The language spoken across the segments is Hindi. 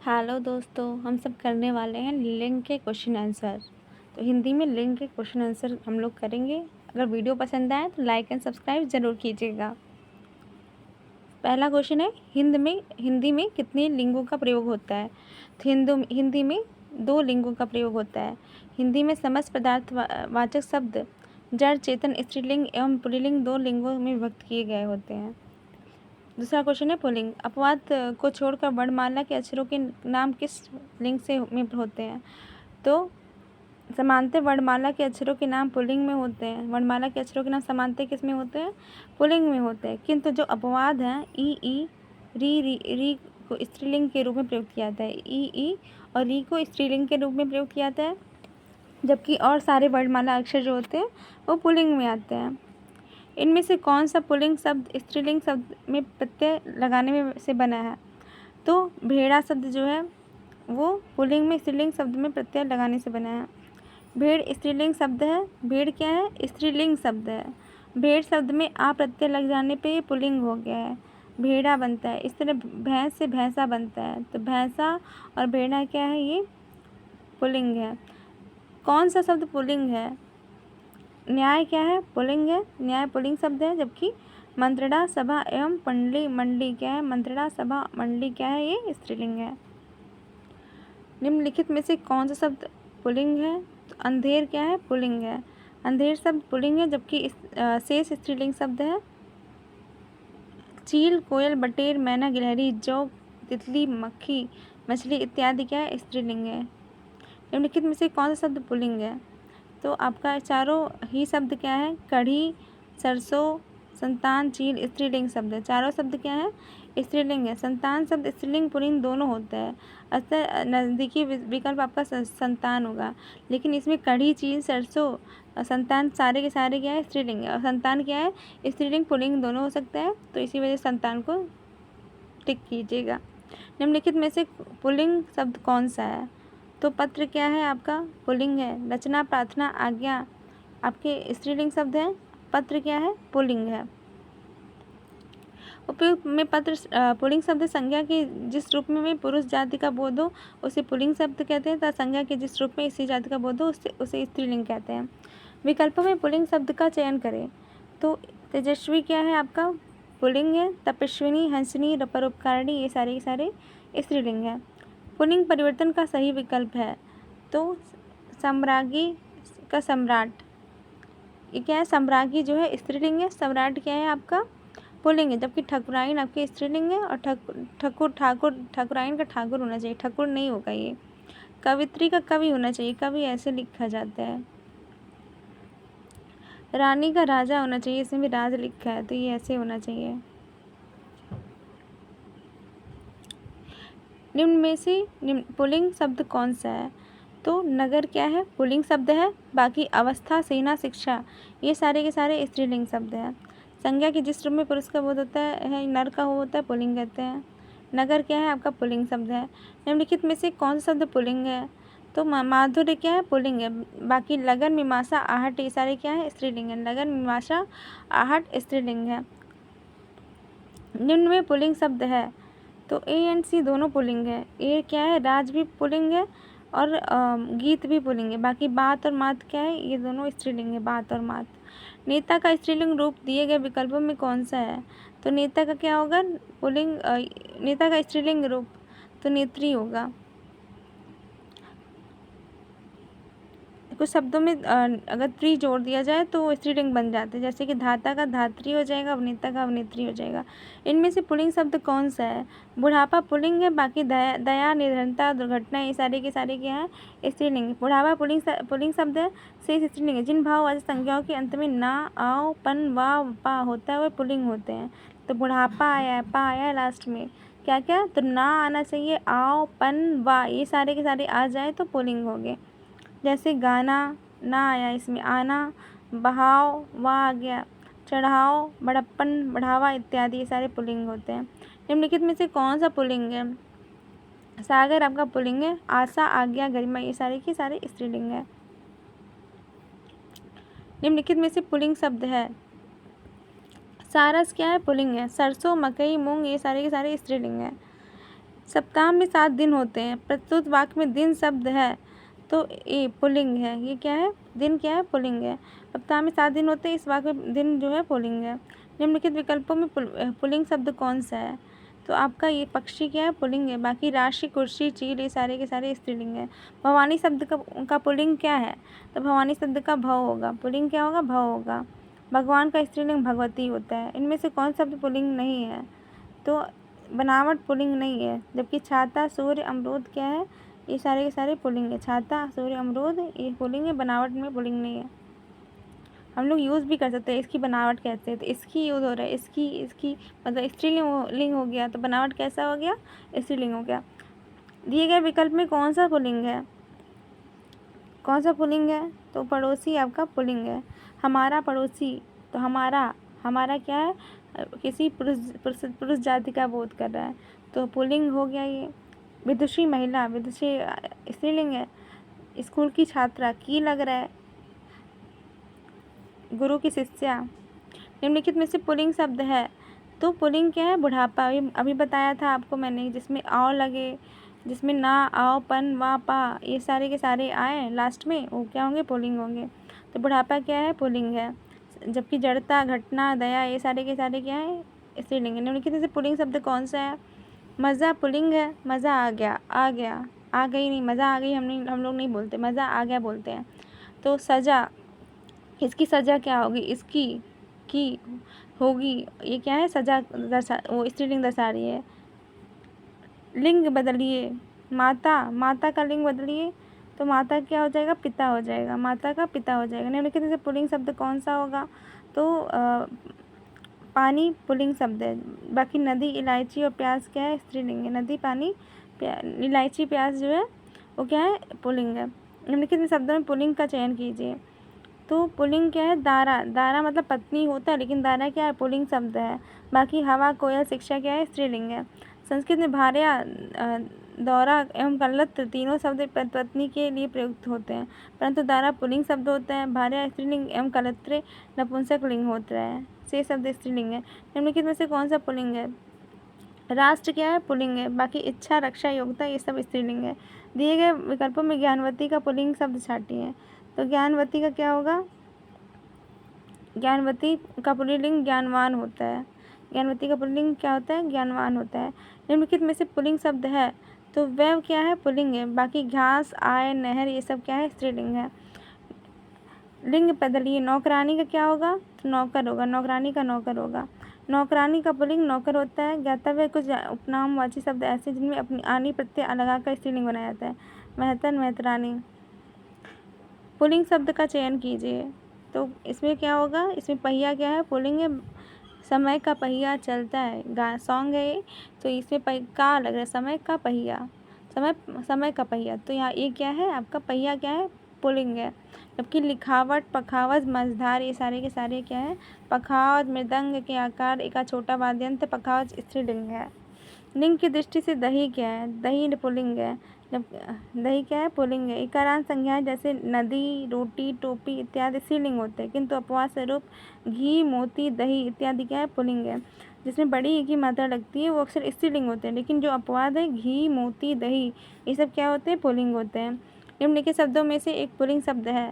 हेलो दोस्तों, हम सब करने वाले हैं लिंग के क्वेश्चन आंसर। तो हिंदी में लिंग के क्वेश्चन आंसर हम लोग करेंगे। अगर वीडियो पसंद आए तो लाइक एंड सब्सक्राइब ज़रूर कीजिएगा। पहला क्वेश्चन है, हिंदी में कितने लिंगों का प्रयोग होता है? तो हिंदी में 2 लिंगों का प्रयोग होता है। हिंदी में समस्त पदार्थ वाचक शब्द जड़, चेतन, स्त्रीलिंग एवं पुल्लिंग 2 लिंगों में विभक्त किए गए होते हैं। दूसरा क्वेश्चन है पुल्लिंग। अपवाद को छोड़कर वर्णमाला के अक्षरों के नाम किस लिंग से में होते हैं? तो समानते वर्णमाला के अक्षरों के नाम पुल्लिंग में होते हैं। वर्णमाला के अक्षरों के नाम समानते किस में होते हैं? पुल्लिंग में होते हैं। किंतु जो अपवाद हैं ई, री को स्त्रीलिंग के रूप में प्रयोग किया जाता है। ई और री को स्त्रीलिंग के रूप में प्रयोग किया जाता है, जबकि और सारे वर्णमाला अक्षर जो होते हैं वो पुल्लिंग में आते हैं। इनमें से कौन सा पुल्लिंग शब्द स्त्रीलिंग शब्द में प्रत्यय लगाने में से बना है? तो भेड़ा शब्द जो है वो पुल्लिंग में स्त्रीलिंग शब्द में प्रत्यय लगाने से बना है। भेड़ स्त्रीलिंग शब्द है। भेड़ क्या है? स्त्रीलिंग शब्द है। भेड़ शब्द में आ प्रत्यय लग जाने पे ये पुल्लिंग हो गया है, भेड़ा बनता है। इस तरह भैंस से भैंसा बनता है, तो भैंसा और भेड़ा क्या है? ये पुल्लिंग है। कौन सा शब्द पुल्लिंग है? न्याय क्या है? पुल्लिंग है। न्याय पुल्लिंग शब्द है, जबकि मंत्रणा, सभा एवं मंडली क्या है? मंत्रणा, सभा, मंडली क्या है? ये स्त्रीलिंग है। निम्नलिखित में से कौन सा शब्द पुल्लिंग है? तो अंधेर क्या है? पुल्लिंग है। अंधेर शब्द पुल्लिंग है, जबकि शेष स्त्रीलिंग शब्द है। चील, कोयल, बटेर, मैना, गिलहरी, जौ, तितली, मक्खी, मछली इत्यादि क्या है? स्त्रीलिंग है। निम्नलिखित में से कौन सा शब्द पुल्लिंग है? तो आपका चारों ही शब्द क्या है? कढ़ी, सरसों, संतान, चील स्त्रीलिंग शब्द है। चारों शब्द क्या है? स्त्रीलिंग है। संतान शब्द स्त्रीलिंग पुल्लिंग दोनों होता है, अतः नज़दीकी विकल्प आपका संतान होगा। लेकिन इसमें कढ़ी, चील, सरसों, संतान सारे के सारे क्या है? स्त्रीलिंग है। और संतान क्या है? स्त्रीलिंग पुल्लिंग दोनों हो सकता है, तो इसी वजह से संतान को टिक कीजिएगा। निम्नलिखित में से पुल्लिंग शब्द कौन सा है? तो पत्र क्या है? आपका पुल्लिंग है। रचना, प्रार्थना, आज्ञा आपके स्त्रीलिंग शब्द हैं। पत्र क्या है? पुल्लिंग है। उपयुक्त में पत्र पुल्लिंग शब्द संज्ञा के जिस रूप में पुरुष जाति का बोध हो उसे पुल्लिंग शब्द कहते हैं, तथा संज्ञा के जिस रूप में स्त्री जाति का बोध हो उसे स्त्रीलिंग कहते हैं। विकल्पों में पुल्लिंग शब्द का चयन करें। तो तेजस्वी क्या है? आपका पुल्लिंग है। तपस्विनी, हंसनी, परोपकारिणी ये सारे के सारे स्त्रीलिंग है। पुल्लिंग परिवर्तन का सही विकल्प है। तो सम्राज्ञी का सम्राट, ये क्या है? सम्राज्ञी जो है स्त्रीलिंग है। सम्राट क्या है? आपका पुल्लिंग है, जबकि ठकुराइन आपके स्त्रीलिंग है। और ठकुराइन का ठाकुर होना चाहिए, ठकुर नहीं होगा ये। कवित्री का कवि होना चाहिए, कवि ऐसे लिखा जाता है। रानी का राजा होना चाहिए, इसमें भी राज लिखा है, तो ये ऐसे होना चाहिए। निम्न में से पुल्लिंग शब्द कौन सा है? तो नगर क्या है? पुल्लिंग शब्द है। बाकी अवस्था, सेना, शिक्षा ये सारे के सारे स्त्रीलिंग शब्द हैं। संज्ञा के जिस रूप में पुरुष का बोध होता है नर का हो होता है, पुल्लिंग कहते हैं। नगर क्या है? आपका पुल्लिंग शब्द है। निम्नलिखित में से कौन सा शब्द पुल्लिंग है? तो माधुर्य क्या है? पुल्लिंग है। बाकी लगन, मीमांसा, आहट ये सारे क्या है? स्त्रीलिंग है। लगन, मीमांसा, आहट स्त्रीलिंग है। निम्न में पुल्लिंग शब्द है। तो ए एंड सी दोनों पुल्लिंग है। ए क्या है? राज भी पुल्लिंग है और गीत भी पुल्लिंग है। बाकी बात और मात क्या है? ये दोनों स्त्रीलिंग है, बात और मात। नेता का स्त्रीलिंग रूप दिए गए विकल्पों में कौन सा है? तो नेता का क्या होगा? पुल्लिंग नेता का स्त्रीलिंग रूप तो नेत्री होगा। कुछ शब्दों में अगर त्री जोड़ दिया जाए तो वो स्त्रीलिंग बन जाते हैं, जैसे कि धाता का धात्री हो जाएगा, अभिनेता का अभिनेत्री हो जाएगा। इनमें से पुल्लिंग शब्द कौन सा है? बुढ़ापा पुल्लिंग है। बाकी दया, निर्धनता, दुर्घटना ये सारे के सारे क्या है? स्त्रीलिंग। बुढ़ापा पुल्लिंग शब्द है, शेष स्त्रीलिंग है। जिन भाववाचक संज्ञाओं के अंत में ना, आओ, पन, वा, पा होता है वह पुल्लिंग होते हैं। तो बुढ़ापा आया, पा आया लास्ट में, क्या क्या? तो ना आना चाहिए, आओ, पन, वा ये सारे के सारे आ जाए तो पुल्लिंग हो गए। जैसे गाना ना आया, इसमें आना, बहाव वहाँ आ गया, चढ़ाओ, बड़प्पन, बढ़ावा इत्यादि ये सारे पुल्लिंग होते हैं। निम्नलिखित में से कौन सा पुल्लिंग है? सागर आपका पुल्लिंग है। आशा, आज्ञा, गरिमा ये सारे के सारे स्त्रीलिंग है। निम्नलिखित में से पुल्लिंग शब्द है। सारस क्या है? पुल्लिंग है। सरसों, मकई, मूंग ये सारे के सारे स्त्रीलिंग है। सप्ताह में 7 दिन होते हैं, प्रस्तुत वाक्य में दिन शब्द है तो ए पुल्लिंग है। ये क्या है? दिन क्या है? पुल्लिंग है। सप्ताह में 7 दिन होते हैं, इस वाक्य में दिन जो है पुल्लिंग है। निम्नलिखित विकल्पों में पुल्लिंग शब्द कौन सा है? तो आपका ये पक्षी क्या है? पुल्लिंग है। बाकी राशि, कुर्सी, चील ये सारे के सारे स्त्रीलिंग है। भवानी शब्द का पुल्लिंग क्या है? तो भवानी शब्द का भव होगा। पुल्लिंग क्या होगा? भव होगा। भगवान का स्त्रीलिंग भगवती होता है। इनमें से कौन शब्द पुल्लिंग नहीं है? तो बनावट पुल्लिंग नहीं है। जबकि छाता, सूर्य, अमरूद क्या है? ये सारे के सारे पुल्लिंग है। छाता, सूर्य, अमरूद ये पुल्लिंग है, बनावट में पुल्लिंग नहीं है। हम लोग यूज़ भी कर सकते हैं, इसकी बनावट कैसे है, तो इसकी यूज़ हो रहा है, इसकी मतलब स्त्रीलिंग हो गया, तो बनावट कैसा हो गया? स्त्रीलिंग हो गया। दिए गए विकल्प में कौन सा पुल्लिंग है? कौन सा पुल्लिंग है? तो पड़ोसी आपका पुल्लिंग है। हमारा पड़ोसी, तो हमारा क्या है? किसी पुरुष जाति का बोध कर रहा है, तो पुल्लिंग हो गया ये। विदुषी महिला, विदुषी स्त्रीलिंग है। स्कूल की छात्रा, की लग रहा है। गुरु की शिष्या। निम्नलिखित में से पुल्लिंग शब्द है, तो पुल्लिंग क्या है? बुढ़ापा। अभी बताया था आपको मैंने, जिसमें आओ लगे, जिसमें ना, आओ, पन, वा, पा ये सारे के सारे आए लास्ट में, वो क्या होंगे? पुल्लिंग होंगे। तो बुढ़ापा क्या है? पुल्लिंग है। जबकि जड़ता, घटना, दया ये सारे के सारे क्या है? स्त्रीलिंग है। निम्नलिखित में से पुल्लिंग शब्द कौन सा है? मज़ा पुल्लिंग है। मज़ा आ गया, आ गया, आ गई नहीं, मज़ा आ गई हम लोग नहीं बोलते, मज़ा आ गया बोलते हैं। तो सजा, इसकी सजा क्या होगी? इसकी की होगी, ये क्या है? सजा वो स्त्रीलिंग दर्शा रही है। लिंग बदलिए, माता, माता का लिंग बदलिए, तो माता क्या हो जाएगा? पिता हो जाएगा, माता का पिता हो जाएगा। निम्नलिखित में से पुल्लिंग शब्द कौन सा होगा? तो पानी पुल्लिंग शब्द है। बाकी नदी, इलायची और प्याज क्या है? स्त्रीलिंग है। नदी, पानी, इलायची, प्याज जो है वो क्या है? पुल्लिंग है। निम्नलिखित में शब्दों में पुल्लिंग का चयन कीजिए। तो पुल्लिंग क्या है? दारा, दारा मतलब पत्नी होता है, लेकिन दारा क्या है? पुल्लिंग शब्द है। बाकी हवा, कोयल, शिक्षा क्या है? स्त्रीलिंग है। संस्कृत में भार्या, दौरा एवं कल्लत तीनों शब्द पत्नी के लिए प्रयुक्त होते हैं, परंतु दारा पुल्लिंग शब्द होता है, भार्या स्त्रीलिंग एवं कलत्रे नपुंसक लिंग होता है। से शब्द स्त्रीलिंग है। निम्नलिखित में से कौन सा पुल्लिंग है? राष्ट्र क्या है? पुल्लिंग है। बाकी इच्छा, रक्षा, योग्यता ये सब स्त्रीलिंग है। दिए गए विकल्पों में ज्ञानवती का पुल्लिंग शब्द छाटिए। तो ज्ञानवती का क्या होगा? ज्ञानवती का पुल्लिंग ज्ञानवान होता है। ज्ञानवती का पुल्लिंग क्या होता है? ज्ञानवान होता है। निम्नलिखित में से पुल्लिंग शब्द है, तो वह क्या है? पुल्लिंग है। बाकी घास, आय, नहर ये सब क्या है? स्त्रीलिंग है। लिंग बदलिए, नौकरानी का क्या होगा? तो नौकर होगा, नौकरानी का नौकर होगा। नौकरानी का पुल्लिंग नौकर होता है। ज्ञातव्य कुछ उपनामवाची शब्द ऐसे जिनमें अपनी आनी प्रत्यय लगाकर स्त्रीलिंग बनाया जाता है। महतन, महतरानी। पुल्लिंग शब्द का चयन कीजिए। तो इसमें क्या होगा? इसमें पहिया क्या है? पुल्लिंग है। समय का पहिया चलता है, सॉन्ग है ये, तो इसमें का लग रहा है, समय का पहिया, समय का पहिया, तो यहाँ ये क्या है? आपका पहिया क्या है? पुल्लिंग है। जबकि लिखावट, पखावज, मझधार ये सारे के सारे क्या है? पखावज, मृदंग के आकार एक छोटा वाद्यंत्र पखावज स्त्रीलिंग है। लिंग की दृष्टि से दही क्या है? दही पुल्लिंग है। जब दही क्या है? पुल्लिंग है। इकारांत संज्ञाएं जैसे नदी, रोटी, टोपी इत्यादि स्त्रीलिंग होते हैं, किंतु अपवाद स्वरूप घी, मोती, दही इत्यादि क्या है? पुल्लिंग है। जिसमें बड़ी ई की मात्रा लगती है वो अक्सर स्त्रीलिंग होते हैं, लेकिन जो अपवाद है घी, मोती, दही ये सब क्या होते हैं? पुल्लिंग होते हैं। निम्नलिखित शब्दों में से एक पुल्लिंग शब्द है,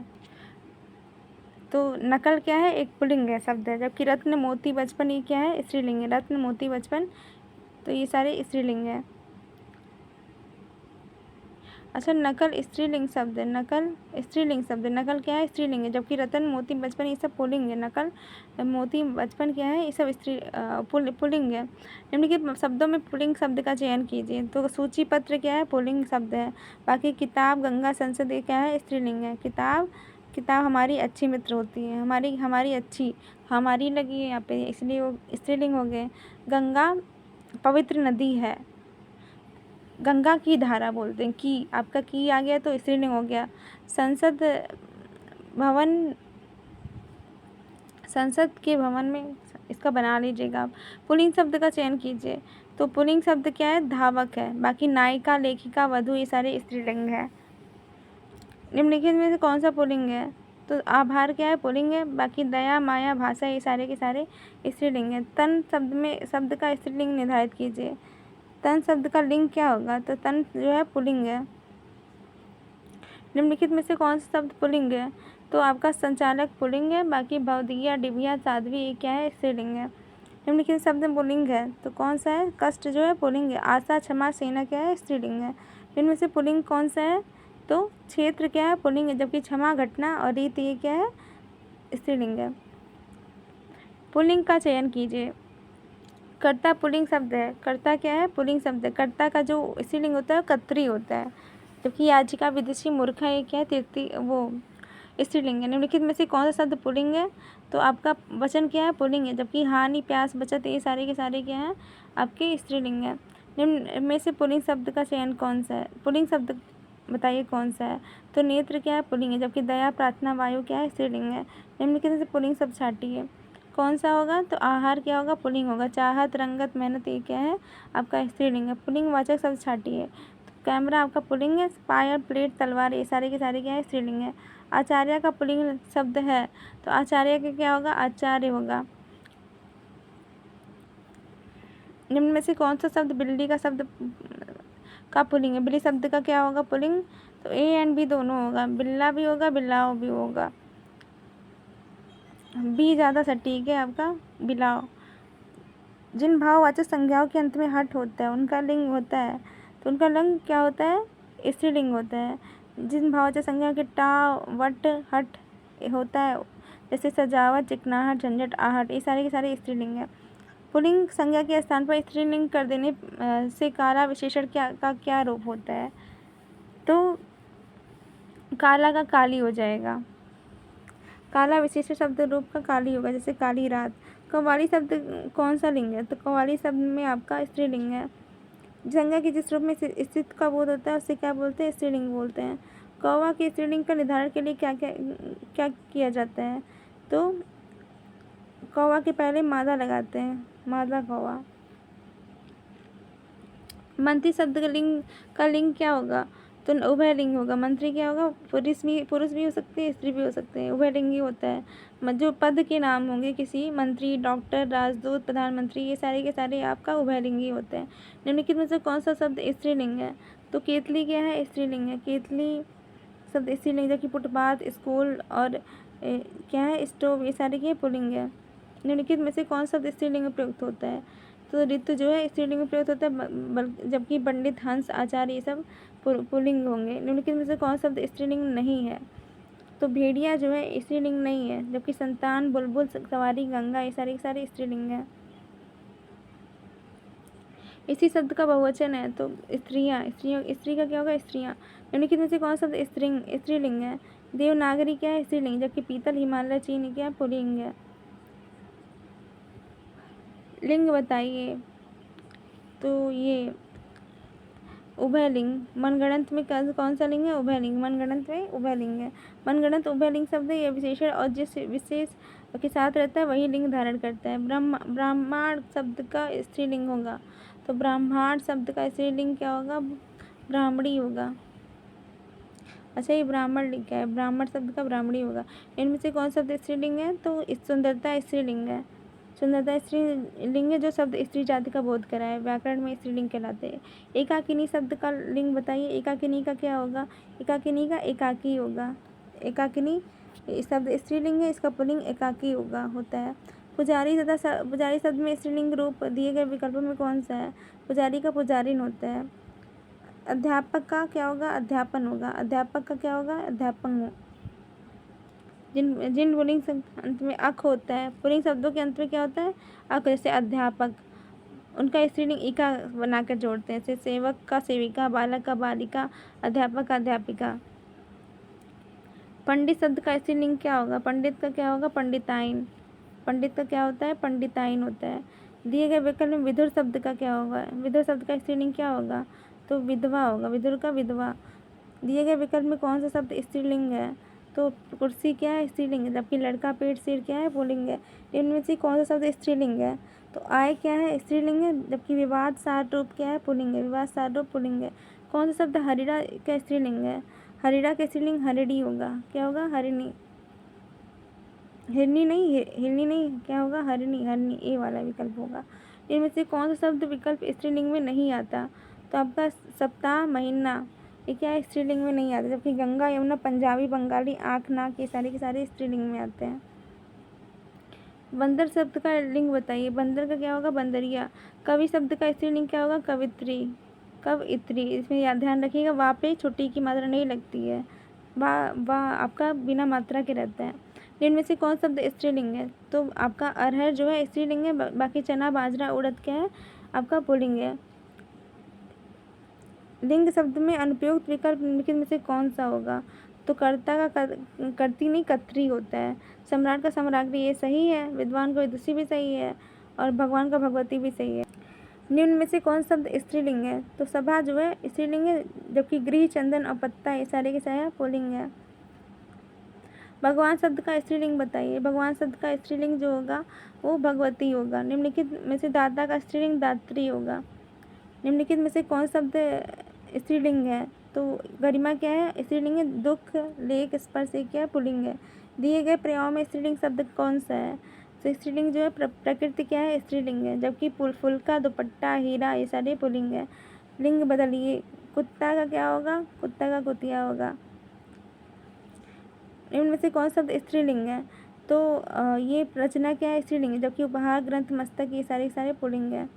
तो नकल क्या है? एक पुल्लिंग है शब्द है। जबकि रत्न, मोती, बचपन ये क्या है? स्त्रीलिंग है। रत्न, मोती, बचपन तो ये सारे स्त्रीलिंग है। अच्छा, नकल स्त्रीलिंग शब्द है। नकल स्त्रीलिंग शब्द है। नकल क्या है? स्त्रीलिंग है। जबकि रतन, मोती, बचपन ये सब पुल्लिंग है। नकल, मोती, बचपन क्या है? ये सब पुल्लिंग है। निम्नलिखित शब्दों में पुल्लिंग शब्द का चयन कीजिए। तो सूची पत्र क्या है? पुल्लिंग शब्द है। बाकी किताब, गंगा, संसद ये क्या है? स्त्रीलिंग है। किताब, किताब हमारी अच्छी मित्र होती है, हमारी अच्छी, हमारी लगी है यहाँ पे, इसलिए वो स्त्रीलिंग हो गए। गंगा पवित्र नदी है। गंगा की धारा बोलते हैं। की, आपका की आ गया तो स्त्रीलिंग हो गया। संसद भवन, संसद के भवन में इसका बना लीजिएगा आप। पुल्लिंग शब्द का चयन कीजिए। तो पुल्लिंग शब्द क्या है? धावक है। बाकी नायिका, लेखिका, वधु ये सारे स्त्रीलिंग है। निम्नलिखित में से कौन सा पुल्लिंग है? तो आभार क्या है? पुल्लिंग है। बाकी दया, माया, भाषा ये सारे के सारे स्त्रीलिंग है। तन शब्द में शब्द का स्त्रीलिंग निर्धारित कीजिए। तन शब्द का लिंग क्या होगा? तो तन जो है पुल्लिंग है। निम्नलिखित में से कौन सा शब्द पुल्लिंग है? तो आपका संचालक पुल्लिंग है, बाकी भवदिया, डिबिया, साध्वी ये क्या है? स्त्रीलिंग है। निम्नलिखित शब्द में पुल्लिंग है तो कौन सा है? कष्ट जो है पुल्लिंग है। आशा, क्षमा, सेना क्या है? स्त्रीलिंग है। इनमें से पुल्लिंग कौन सा है? तो क्षेत्र क्या है? पुल्लिंग है, जबकि क्षमा, घटना और रीत ये क्या है? स्त्रीलिंग है। पुल्लिंग का चयन कीजिए। कर्ता पुल्लिंग शब्द है। कर्ता क्या है? पुल्लिंग शब्द है। कर्ता का जो स्त्रीलिंग होता है कर्त्री होता है, जबकि याचिका, विदुषी, मूर्खा ये क्या है? तृतीय वो स्त्रीलिंग है। निम्नलिखित में से कौन सा शब्द पुल्लिंग है? तो आपका वचन क्या है? पुल्लिंग है, जबकि हानि, प्यास, बचत ये सारे के सारे क्या हैं? आपके स्त्रीलिंग है। निम्न में से पुल्लिंग शब्द का चयन कौन सा है? पुल्लिंग शब्द बताइए कौन सा है? तो नेत्र क्या है? पुल्लिंग है, जबकि दया, प्रार्थना, वायु क्या है? स्त्रीलिंग है। निम्नलिखित में से पुल्लिंग शब्द छांटिए। कौन सा होगा? तो आहार क्या होगा? पुल्लिंग होगा। चाहत, रंगत, मेहनत ये क्या है? आपका स्त्रीलिंग है। पुल्लिंग वाचक शब्द छांटिए। तो कैमरा आपका पुल्लिंग है। फायर, प्लेट, तलवार ये सारे के सारे क्या है? स्त्रीलिंग है। आचार्य का पुल्लिंग शब्द है तो आचार्य का क्या होगा? आचार्य होगा। निम्न में से कौन सा शब्द बिल्ली का शब्द का पुल्लिंग है? बिल्ली शब्द का क्या होगा? पुल्लिंग। तो ए एंड बी दोनों होगा, बिल्ला भी होगा, बिल्लाओ भी होगा। बी ज़्यादा सटीक है आपका, बिलाओ। जिन भाववाचक संज्ञाओं के अंत में हट होता है उनका लिंग होता है, तो उनका लिंग क्या होता है? स्त्रीलिंग होता है। जिन भाववाचक संज्ञा के टा, वट, हट होता है, जैसे सजावट, चिकनाहट, झंझट, आहट ये सारे के सारे स्त्रीलिंग है। पुल्लिंग संज्ञा के स्थान पर स्त्रीलिंग कर देने से काला विशेषण क्या रूप होता है? तो काला का काली हो जाएगा। काला विशेषण शब्द रूप का काली होगा, जैसे काली रात। कव्वाली शब्द कौन सा लिंग है? तो कव्वाली शब्द में आपका स्त्रीलिंग है। संज्ञा की जिस रूप में स्थित का बोध होता है उसे क्या बोलते हैं? स्त्रीलिंग बोलते हैं। कौवा के स्त्रीलिंग का निर्धारण के लिए क्या क्या क्या किया जाता है? तो कौवा के पहले मादा लगाते हैं, मादा कौवा। मंत्री शब्द का लिंग क्या होगा? तो उभय लिंग होगा। मंत्री क्या होगा? पुरुष भी हो सकते हैं, स्त्री भी हो सकते हैं, उभय लिंग ही होता है। जो पद के नाम होंगे किसी, मंत्री, डॉक्टर, राजदूत, प्रधानमंत्री ये सारे के सारे आपका उभय लिंग ही होते हैं। निम्नलिखित में से कौन सा शब्द स्त्रीलिंग है? तो केतली क्या है? स्त्रीलिंग है। केतली शब्द स्त्रीलिंग, जबकि फुटपाथ, स्कूल और क्या है? स्टोव ये सारे के पुल्लिंग है। निम्नलिखित में से कौन शब्द स्त्रीलिंग में प्रयुक्त होता है? तो ऋतु जो है स्त्रीलिंग में प्रयुक्त होता है, जबकि पंडित, हंस, आचार्य ये सब पुल्लिंग होंगे। निम्नलिखित में से कौन शब्द स्त्रीलिंग नहीं है? तो भेड़िया जो है स्त्रीलिंग नहीं है, जबकि संतान, बुलबुल, सवारी, गंगा ये सारे के सारे स्त्रीलिंग है। इसी शब्द का बहुवचन है तो स्त्रियाँ, स्त्री का क्या होगा? स्त्रियाँ। निम्नलिखित में से कौन शब्द स्त्रीलिंग है? देवनागरी क्या है? स्त्रीलिंग, जबकि पीतल, हिमालय, चीन क्या है? पुल्लिंग है। लिंग बताइए। तो ये उभयलिंग। मनगढ़ंत में कौन सा लिंग है? उभयलिंग। मनगढ़ंत में उभयलिंग है। मनगढ़ंत उभयलिंग शब्द है, यह विशेषण और जिस विशेष के साथ रहता है वही लिंग धारण करता है। ब्राह्मण शब्द का स्त्रीलिंग होगा, तो ब्राह्मण शब्द का स्त्रीलिंग क्या होगा? ब्राह्मणी होगा। अच्छा, ये ब्राह्मण लिखा है, ब्राह्मण शब्द का ब्राह्मणी होगा। इनमें से कौन शब्द स्त्रीलिंग है? तो सुंदरता स्त्रीलिंग है। सुंदरता स्त्रीलिंग है जो शब्द स्त्री जाति का बोध कराए, व्याकरण में स्त्रीलिंग कहलाते हैं। एकाकिनी शब्द का लिंग बताइए। एकाकिनी का क्या होगा? एकाकिनी का एकाकी होगा। एकाकिनी शब्द स्त्रीलिंग है, इसका पुल्लिंग एकाकी होता है। पुजारी शब्द में स्त्रीलिंग रूप दिए गए विकल्पों में कौन सा है? पुजारी का पुजारिन होता है। अध्यापक का क्या होगा? अध्यापन होगा। अध्यापक का क्या होगा? अध्यापन हो। जिन पुल्लिंग अंत में अक होता है, पुल्लिंग शब्दों के अंत में क्या होता है? अक, जैसे अध्यापक, उनका स्त्रीलिंग इका बनाकर जोड़ते हैं, जैसे सेवक का सेविका, बालक का बालिका, अध्यापक का अध्यापिका। पंडित शब्द का स्त्रीलिंग क्या होगा? पंडित का क्या होगा? पंडिताइन। पंडित का क्या होता है? पंडिताइन होता है। दिए गए विकल्प में विदुर शब्द का क्या होगा? विदुर शब्द का स्त्रीलिंग क्या होगा? तो विधवा होगा। विदुर का विधवा। दिए गए विकल्प में कौन सा शब्द स्त्रीलिंग है? तो कुर्सी क्या है? स्त्रीलिंग है, जबकि लड़का, पेट, सिर क्या है? पुल्लिंग है। इनमें से कौन सा शब्द स्त्रीलिंग है? तो आय क्या है? स्त्रीलिंग है, जबकि विवाद, सार रूप क्या है? पुल्लिंग है। विवाद, सार रूप पुल्लिंग है। कौन सा शब्द हरिड़ा का स्त्रीलिंग है? हरिड़ा का स्त्रीलिंग हरिणी होगा। क्या होगा? हरिणी। हिरनी नहीं, हिरनी नहीं, क्या होगा? हरिणी। हरिणी ए वाला विकल्प होगा। इनमें से कौन सा शब्द विकल्प स्त्रीलिंग में नहीं आता? तो आपका सप्ताह, महीना, ये क्या है, स्त्रीलिंग में नहीं आता। जबकि गंगा, यमुना, पंजाबी, बंगाली, आँख, नाक, ये सारे के सारे स्त्रीलिंग में आते हैं। बंदर शब्द का लिंग बताइए। बंदर का क्या होगा? बंदरिया। कवि शब्द का स्त्रीलिंग क्या होगा? कवित्री, कवइत्री। इसमें याद ध्यान रखिएगा, वा पे छोटी की मात्रा नहीं लगती है, वा आपका बिना मात्रा के रहता है। इनमें से कौन शब्द स्त्रीलिंग है? तो आपका अरहर जो है स्त्रीलिंग है, बाकी चना, बाजरा, उड़द क्या है? आपका पुल्लिंग है। लिंग शब्द में अनुपयुक्त विकल्प निम्नलिखित में से कौन सा होगा? तो कर्ता का कर्ती नहीं, कत्री होता है। सम्राट का सम्राज्ञी, ये सही है। विद्वान का विदुषी भी सही है, और भगवान का भगवती भी सही है। निम्न में से कौन शब्द स्त्रीलिंग है? तो सभा जो है स्त्रीलिंग है, जबकि गृह, चंदन और पत्ता ये सारे के सारे पुल्लिंग है। भगवान शब्द का स्त्रीलिंग बताइए। भगवान शब्द का स्त्रीलिंग जो होगा वो भगवती होगा। निम्नलिखित में से दाता का स्त्रीलिंग दात्री होगा। निम्नलिखित में से कौन शब्द स्त्रीलिंग है? तो गरिमा क्या है? स्त्रीलिंग है। दुख, लेख, स्पर्श ये क्या है? पुल्लिंग है। दिए गए पर्यायों में स्त्रीलिंग शब्द कौन सा है? तो स्त्रीलिंग जो है प्रकृति क्या है? स्त्रीलिंग है। जबकि फुल्का, दुपट्टा, हीरा ये सारे पुल्लिंग है। लिंग बदलिए। कुत्ता का क्या होगा? कुत्ता का कुतिया होगा। इनमें से कौन शब्द स्त्रीलिंग है? तो ये रचना क्या है? स्त्रीलिंग है। जबकि उपहार, ग्रंथ, मस्तक ये सारे सारे पुल्लिंग है।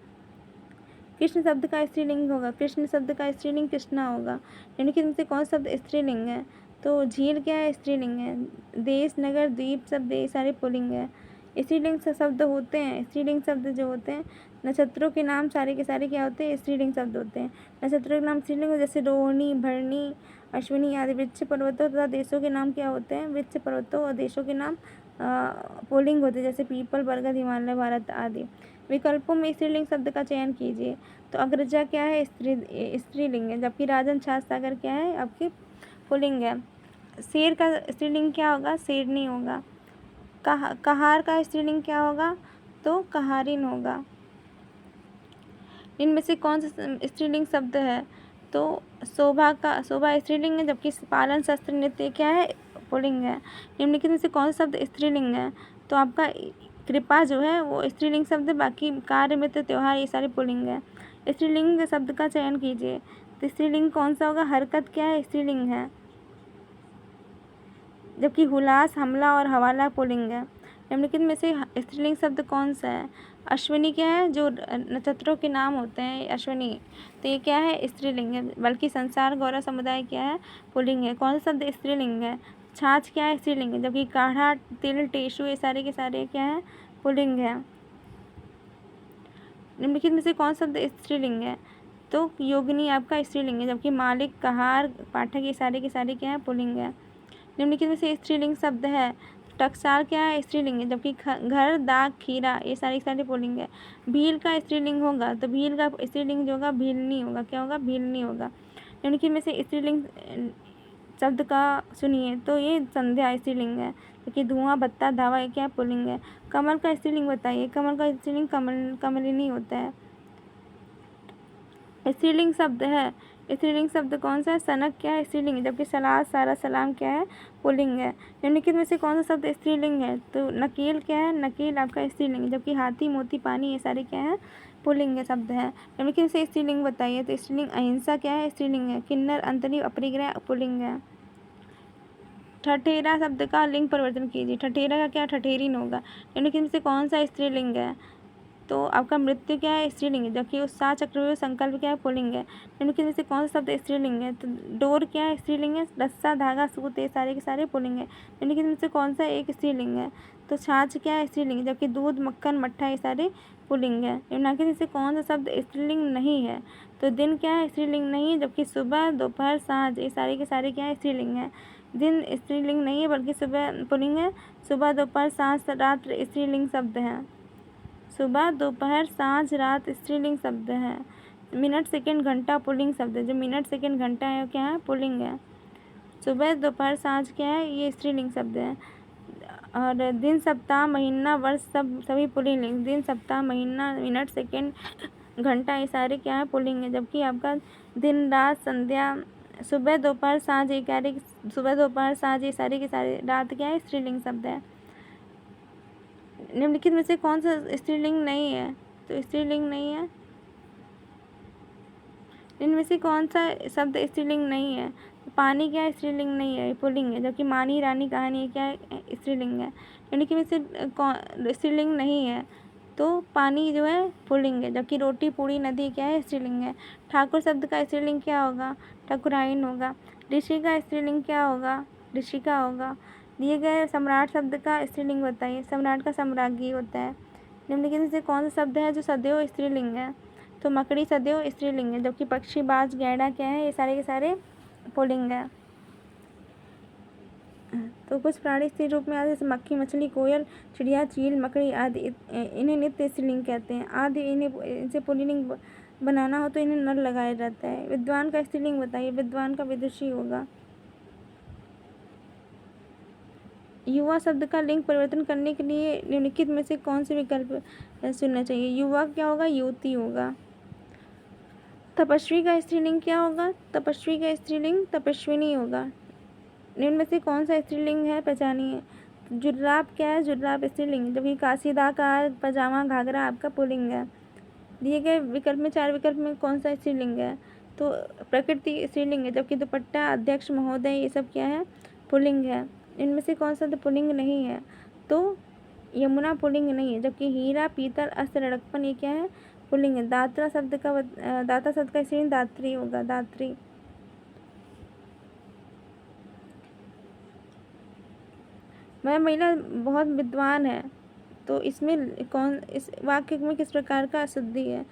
कृष्ण शब्द का स्त्रीलिंग होगा। कृष्ण शब्द का स्त्रीलिंग कृष्णा होगा। निम्नलिखित में से कौन शब्द स्त्रीलिंग है? तो झील क्या है? स्त्रीलिंग है। देश, नगर, द्वीप शब्द ये सारे पुल्लिंग है। स्त्रीलिंग शब्द होते हैं, स्त्रीलिंग शब्द जो होते हैं, नक्षत्रों के नाम सारे के सारे क्या होते हैं? स्त्रीलिंग शब्द होते हैं। नक्षत्रों के नाम स्त्रीलिंग हो, जैसे रोहिणी, भरणी, अश्विनी आदि। वृक्ष, पर्वतों तथा देशों के नाम क्या होते हैं? वृक्ष, पर्वतों और देशों के नाम पुल्लिंग होते हैं, जैसे पीपल, बरगद, हिमालय, भारत आदि। विकल्पों में स्त्रीलिंग शब्द का चयन कीजिए। तो अग्रजा क्या है? स्त्रीलिंग है। जबकि राजन, छाछ, सागर क्या है? आपकी पुल्लिंग है। शेर का स्त्रीलिंग क्या होगा? शेरनी होगा। कहार का स्त्रीलिंग क्या होगा? तो कहारिन होगा। इनमें से कौन सा स्त्रीलिंग शब्द है? तो शोभा स्त्रीलिंग है, जबकि पालन, शस्त्र, नृत्य क्या है? पुल्लिंग है। निम्नलिखित में से कौन सा शब्द स्त्रीलिंग है? तो आपका कृपा जो है वो स्त्रीलिंग शब्द, बाकी कार्य, मित्र, त्योहार ये सारे पुल्लिंग है। स्त्रीलिंग शब्द का चयन कीजिए। तो स्त्रीलिंग कौन सा होगा? हरकत क्या है? स्त्रीलिंग है। जबकि हुलास, हमला और हवाला पुल्लिंग है। निम्नलिखित में से स्त्रीलिंग शब्द कौन सा है? अश्विनी क्या है? जो नक्षत्रों के नाम होते हैं अश्विनी, तो ये क्या है? स्त्रीलिंग है। बल्कि संसार, गौरव, समुदाय क्या है? पुल्लिंग है। कौन सा शब्द स्त्रीलिंग है? छाछ क्या है? स्त्रीलिंग है। जबकि काढ़ा, तिल, टेसु ये सारे के सारे क्या है? पुल्लिंग है। निम्नलिखित में से कौन शब्द स्त्रीलिंग है? तो योगिनी आपका स्त्रीलिंग है। जबकि मालिक, कहार, पाठक ये सारे के सारे क्या है? पुल्लिंग है। निम्नलिखित में से स्त्रीलिंग शब्द है? टकसाल क्या है? स्त्रीलिंग है। जबकि घर, दाग, खीरा ये सारे के सारे पुल्लिंग है। भील का स्त्रीलिंग होगा, तो भील का स्त्रीलिंग जो होगा भीलनी होगा। क्या होगा? भीलनी होगा। निम्नलिखित में से स्त्रीलिंग शब्द का सुनिए। तो ये संध्या स्त्रीलिंग है। क्योंकि धुआं, भत्ता, धावा ये क्या है? पुल्लिंग है। कमल का स्त्रीलिंग बताइए। कमल का स्त्रीलिंग कमलिनी होता है। स्त्रीलिंग शब्द है। स्त्रीलिंग शब्द कौन सा है? सनक क्या है? स्त्रीलिंग है। जबकि सलाद, सारा, सलाम क्या है? पुल्लिंग है। निम्नलिखित में से कौन सा शब्द स्त्रीलिंग है? तो नकील क्या है? नकील आपका स्त्रीलिंग है। जबकि हाथी, मोती, पानी ये सारे क्या है? पुल्लिंग शब्द है। निम्नलिखित में से स्त्रीलिंग बताइए। तो स्त्रीलिंग अहिंसा क्या है? स्त्रीलिंग है। किन्नर, अंतरी, अपरिग्रह पुल्लिंग है। ठठेरा शब्द का लिंग परिवर्तन कीजिए। ठठेरा का क्या? ठठेरिन होगा। निम्नलिखित में से कौन सा स्त्रीलिंग है? तो आपका मृत्यु क्या है? स्त्रीलिंग है। जबकि उत्साह, चक्रव्यूह, संकल्प क्या है? पुल्लिंग है। निम्नलिखित में से कौन सा शब्द स्त्रीलिंग है? तो डोर क्या है? स्त्रीलिंग है। रस्सा, धागा, सूत ये सारे के सारे पुल्लिंग है। निम्नलिखित में से कौन सा एक स्त्रीलिंग है? तो छाछ क्या है? स्त्रीलिंग है। जबकि दूध, मक्खन, मट्ठा ये सारे पुल्लिंग है। निम्नलिखित में से कौन सा शब्द स्त्रीलिंग नहीं है? तो दिन क्या है? स्त्रीलिंग नहीं है। जबकि सुबह, दोपहर, साँझ ये सारे के सारे क्या है? स्त्रीलिंग है। दिन स्त्रीलिंग नहीं है, बल्कि सुबह पुल्लिंग है। सुबह, दोपहर, साँझ, रात्र स्त्रीलिंग शब्द है। सुबह, दोपहर, साँझ, रात स्त्रीलिंग शब्द है। मिनट, सेकंड, घंटा पुल्लिंग शब्द है। जो मिनट, सेकंड, घंटा है क्या है? पुल्लिंग है। सुबह, दोपहर, साँझ क्या है? ये स्त्रीलिंग शब्द है। और दिन, सप्ताह, महीना, वर्ष सभी पुल्लिंग। दिन, सप्ताह, महीना, मिनट, सेकंड, घंटा ये सारे क्या है? पुल्लिंग है। जबकि आपका दिन, रात, संध्या, सुबह, दोपहर, साँझ ये क्या है? सुबह, दोपहर, साँझ ये सारे के सारे रात क्या है? स्त्रीलिंग शब्द है। निम्नलिखित में से कौन सा स्त्रीलिंग नहीं है? तो स्त्रीलिंग नहीं है। इनमें से कौन सा शब्द स्त्रीलिंग नहीं है? तो पानी क्या है? स्त्रीलिंग नहीं है, पुल्लिंग है। जबकि मानी रानी कहानी है, क्या है? स्त्रीलिंग है। यानी कि में से कौन स्त्रीलिंग नहीं है? तो पानी जो है पुल्लिंग है। जबकि रोटी पूड़ी नदी क्या है? स्त्रीलिंग है। ठाकुर शब्द का स्त्रीलिंग क्या होगा? ठाकुराइन होगा। ऋषि का स्त्रीलिंग क्या होगा? ऋषिका होगा। दिए गए सम्राट शब्द का स्त्रीलिंग बताइए। सम्राट का सम्राज्ञी होता है। निम्नलिखित में से कौन सा शब्द है जो सदैव स्त्रीलिंग है? तो मकड़ी सदैव स्त्रीलिंग है। जबकि पक्षी बाज गैंडा क्या है? ये सारे के सारे पुल्लिंग है। तो कुछ प्राणी स्त्री रूप में आते जैसे मक्खी, मछली, कोयल, चिड़िया, चील, मकड़ी आदि। इन्हें नित्य स्त्रीलिंग कहते हैं। आदि इनसे पुल्लिंग बनाना हो तो इन्हें नर लगाया जाता है। विद्वान का स्त्रीलिंग बताइए। विद्वान का विदुषी होगा। युवा शब्द का लिंग परिवर्तन करने के लिए निम्नलिखित में से कौन से विकल्प चुनना चाहिए? युवा क्या होगा? युवती होगा। तपस्वी का स्त्रीलिंग क्या होगा? तपस्वी का स्त्रीलिंग तपस्विनी होगा। निम्न में से कौन सा स्त्रीलिंग है? पहचानिए। जुर्राब क्या है? जुर्राब स्त्रीलिंग। जबकि काशीदाकार, पजामा, घाघरा आपका पुल्लिंग है। दिए गए विकल्प में 4 विकल्प में कौन सा स्त्रीलिंग है? तो प्रकृति स्त्रीलिंग है। जबकि दुपट्टा, अध्यक्ष, महोदय ये सब क्या है? पुल्लिंग है। इनमें से कौन सा पुल्लिंग नहीं है? तो यमुना पुल्लिंग नहीं है। जबकि हीरा, पीतल, अस्त्र, लड़कपन ये क्या है? पुल्लिंग है। दात्रा शब्द का दाता शब्द का स्त्रीलिंग दात्री होगा। दात्री। वह महिला बहुत विद्वान है। तो इसमें इस वाक्य में किस प्रकार का अशुद्धि है?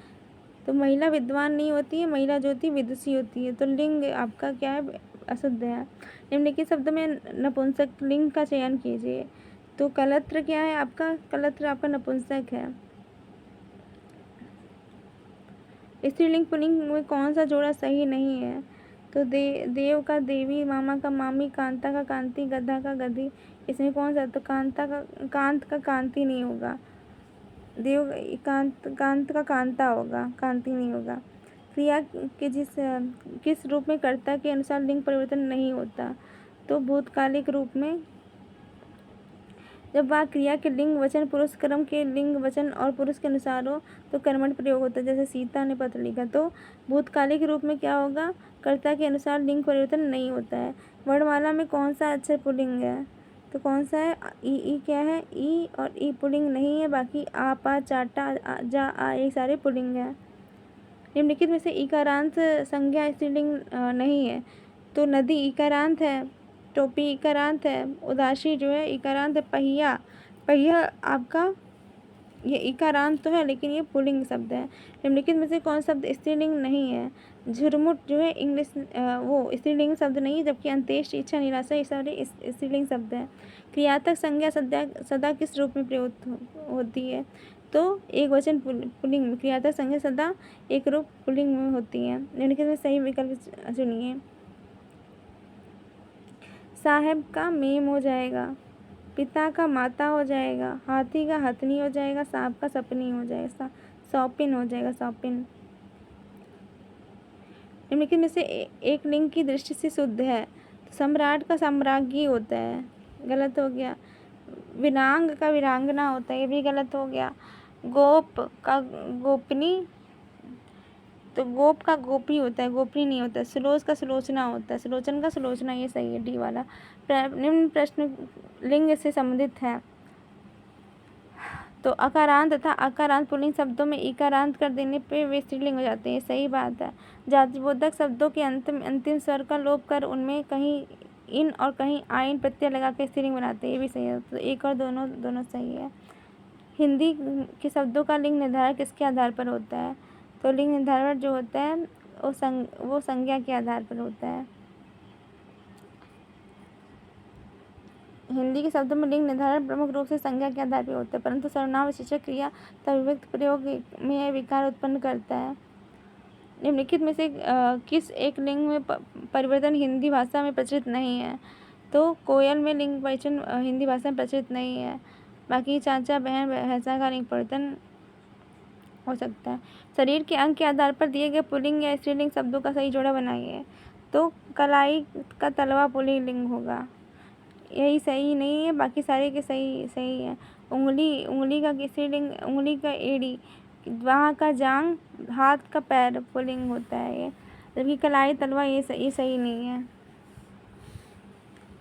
तो महिला विद्वान नहीं होती है, महिला जो होती है विदुषी होती है। तो लिंग आपका क्या है? अशुद्ध है। निम्नलिखित शब्द में नपुंसक लिंग का चयन कीजिए। तो कलत्र क्या है आपका? कलत्र आपका नपुंसक है। स्त्रीलिंग पुल्लिंग में कौन सा जोड़ा सही नहीं है? तो देव का देवी, मामा का मामी, कांता का कांति, गधा का गधी। इसमें कौन सा? तो कांत का कांति नहीं होगा। देव कांत का कांता होगा, कांति नहीं होगा। क्रिया के किस रूप में कर्ता के अनुसार लिंग परिवर्तन नहीं होता? तो भूतकालिक रूप में। जब वह क्रिया के लिंग वचन पुरुष कर्म के लिंग वचन और पुरुष के अनुसार हो तो कर्मठ प्रयोग होता है। जैसे सीता ने पत्र लिखा। तो भूतकालिक रूप में क्या होगा? कर्ता के अनुसार लिंग परिवर्तन नहीं होता है। वर्णमाला में कौन सा अक्षर पुल्लिंग है? तो कौन सा है? ई क्या है? ई और ई पुल्लिंग नहीं है। बाकी आ, पा, चाटा, जा, आ ये सारे पुल्लिंग है। निम्नलिखित में से इकारांत संज्ञा स्त्रीलिंग नहीं है। तो नदी इकारांत है। टोपी इकारांत है। उदासी जो है इकारांत है। पहिया, पहिया आपका ये इकारांत तो है लेकिन ये पुल्लिंग शब्द है। निम्नलिखित में से कौन शब्द स्त्रीलिंग नहीं है? झुरमुट जो है इंग्लिश वो स्त्रीलिंग शब्द नहीं है। जबकि अंत्येष्टि, इच्छा, निराशा ये सारे स्त्रीलिंग शब्द हैं। क्रियात्मक संज्ञा सदा किस रूप में प्रयोग होती है? तो एक वचन पुल्लिंग में। क्रियात्मक संज्ञा सदा एक रूप पुल्लिंग में होती है। निम्नलिखित में सही विकल्प चुनिए। साहेब का मेम हो जाएगा। पिता का माता हो जाएगा। हाथी का हथनी हो जाएगा। सांप का सपनी हो जाएगा। शौपिन हो जाएगा। शौपिन। निम्नलिखित में से एक लिंग की दृष्टि से शुद्ध है। तो सम्राट का सम्राज्ञी होता है, गलत हो गया। वीरांग का वीरांगना होता है, ये भी गलत हो गया। गोप का गोपनी, तो गोप का गोपी होता है, गोपनी नहीं होता है। सुलोच का सुलोचना होता है, सुलोचन का सुलोचना, ये सही है डी वाला। निम्न प्रश्न लिंग से संबंधित है। तो अकारांत तथा अकारांत पुल्लिंग शब्दों में इकारांत कर देने पे वे स्त्रीलिंग हो जाते हैं, सही बात है। जातिबोधक शब्दों के अंतिम स्वर का लोप कर उनमें कहीं इन और कहीं आइन प्रत्यय लगा के स्त्रीलिंग बनाते हैं, ये भी सही है। तो एक और दोनों सही है। हिंदी के शब्दों का लिंग निर्धारण किसके आधार पर होता है? तो लिंग निर्धारण जो होता है वो संज्ञा के आधार पर होता है। हिंदी के शब्दों में लिंग निर्धारण प्रमुख रूप से संज्ञा के आधार पर होता है, परंतु सर्वनाम विशेषक क्रिया तथा विभक्त प्रयोग में विकार उत्पन्न करता है। निम्नलिखित में से किस एक लिंग में परिवर्तन हिंदी भाषा में प्रचलित नहीं है? तो कोयल में लिंग परिवर्तन हिंदी भाषा में प्रचलित नहीं है। बाकी चाचा, बहन, भैंसा का लिंग परिवर्तन हो सकता है। शरीर के अंग के आधार पर दिए गए पुल्लिंग या स्त्रीलिंग शब्दों का सही जोड़ा बनाइए। तो कलाई का तलवा पुल्लिंग लिंग होगा, यही सही नहीं है, बाकी सारे के सही है। उंगली का स्त्रीलिंग, उंगली का एड़ी वहाँ का जांग, हाथ का पैर पुल्लिंग होता है ये, जबकि कलाई तलवा ये सही नहीं है।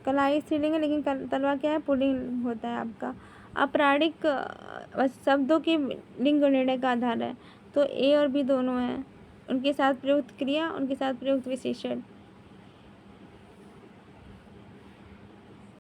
कलाई स्त्रीलिंग है लेकिन तलवा क्या है, पुल्लिंग होता है आपका। आपराणिक शब्दों की लिंग और निर्णय का आधार है, तो ए और बी दोनों हैं। उनके साथ प्रयुक्त क्रिया, उनके साथ प्रयुक्त विशेषण।